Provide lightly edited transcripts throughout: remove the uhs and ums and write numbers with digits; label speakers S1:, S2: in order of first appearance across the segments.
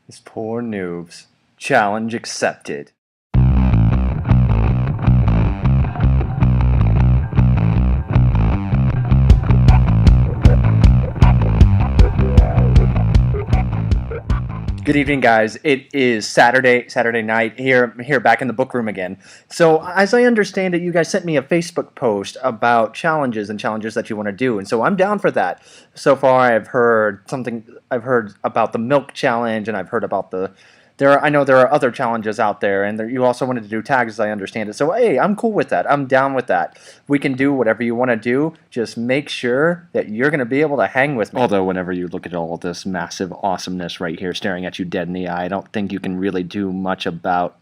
S1: These poor noobs. Challenge accepted. Good evening, guys. It is Saturday night here back in the book room again. So, as I understand it, you guys sent me a Facebook post about challenges that you want to do, and so I'm down for that. So far, I've heard about the milk challenge, and I've heard about I know there are other challenges out there, and you also wanted to do tags, as I understand it. So, hey, I'm cool with that. I'm down with that. We can do whatever you want to do. Just make sure that you're going to be able to hang with me. Although, whenever you look at all of this massive awesomeness right here staring at you dead in the eye, I don't think you can really do much about,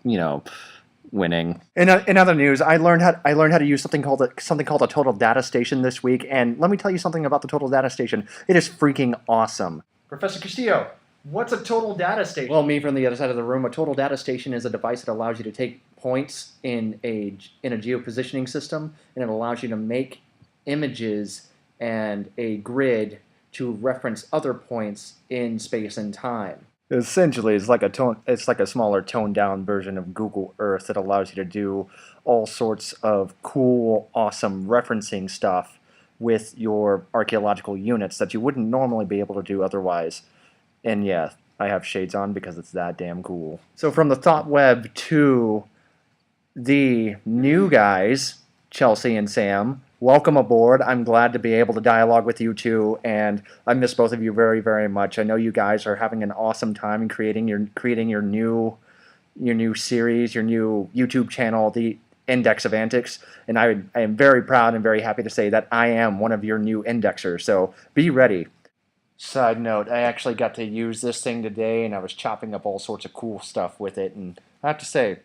S1: winning. In other news, I learned how to use something called a total data station this week, and let me tell you something about the total data station. It is freaking awesome. Professor Castillo, what's a total data station? Well, me from the other side of the room, a total data station is a device that allows you to take points in a geopositioning system, and it allows you to make images and a grid to reference other points in space and time. Essentially, it's like a smaller toned down version of Google Earth that allows you to do all sorts of cool, awesome referencing stuff with your archaeological units that you wouldn't normally be able to do otherwise. And yeah, I have shades on because it's that damn cool. So from the thought web to the new guys, Chelsea and Sam, welcome aboard. I'm glad to be able to dialogue with you two, and I miss both of you very, very much. I know you guys are having an awesome time creating your new series, your new YouTube channel, the Index of Antics, and I am very proud and very happy to say that I am one of your new indexers, so be ready. Side note, I actually got to use this thing today, and I was chopping up all sorts of cool stuff with it, and I have to say,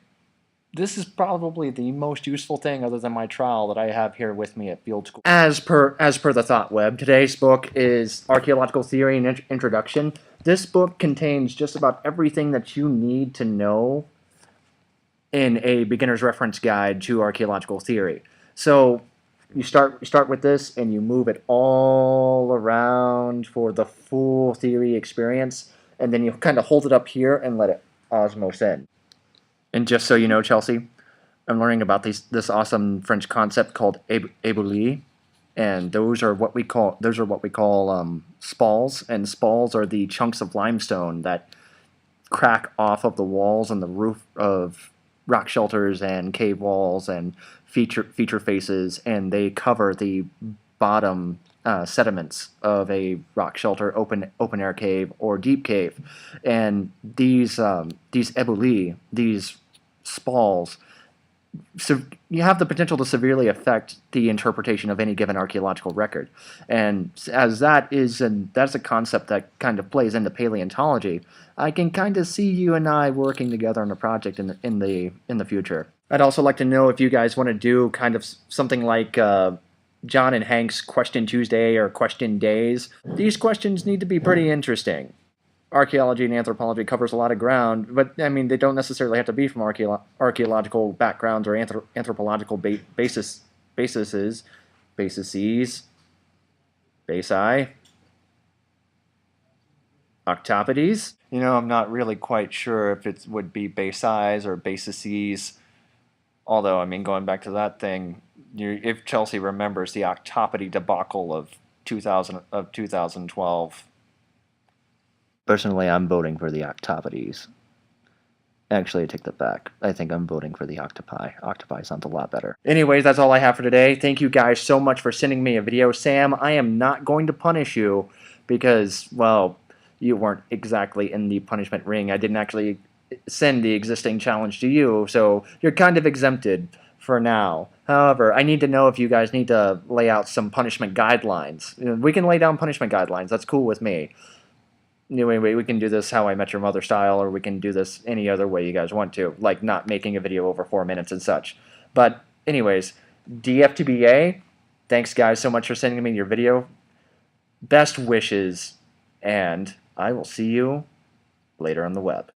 S1: this is probably the most useful thing other than my trowel that I have here with me at field school. As per the Thought Web, today's book is Archaeological Theory and Introduction. This book contains just about everything that you need to know in a beginner's reference guide to archaeological theory. So you start with this and you move it all around for the full theory experience, and then you kind of hold it up here and let it osmose in. And just so you know, Chelsea, I'm learning about this awesome French concept called éboulis, and those are what we call spalls, and spalls are the chunks of limestone that crack off of the walls and the roof of rock shelters and cave walls and feature faces, and they cover the bottom sediments of a rock shelter, open air cave, or deep cave. And these éboulis, these spalls, so you have the potential to severely affect the interpretation of any given archaeological record. And as that's a concept that kind of plays into paleontology, I can kind of see you and I working together on a project in the future. I'd also like to know if you guys want to do kind of something like John and Hank's Question Tuesday or Question Days. These questions need to be pretty interesting. Archaeology and anthropology covers a lot of ground, but I mean, they don't necessarily have to be from archaeological backgrounds or anthropological bases, octopodes. You know, I'm not really quite sure if it would be bases or bases. Although, I mean, going back to that thing, if Chelsea remembers the octopody debacle of 2012. Personally, I'm voting for the octopodes. Actually, I take that back. I think I'm voting for the octopi. Octopi sounds a lot better. Anyways, that's all I have for today. Thank you guys so much for sending me a video. Sam, I am not going to punish you because, well, you weren't exactly in the punishment ring. I didn't actually send the existing challenge to you, so you're kind of exempted for now. However, I need to know if you guys need to lay out some punishment guidelines. We can lay down punishment guidelines. That's cool with me. Anyway, we can do this How I Met Your Mother style, or we can do this any other way you guys want to, like not making a video over 4 minutes and such. But anyways, DFTBA, thanks guys so much for sending me your video. Best wishes, and I will see you later on the web.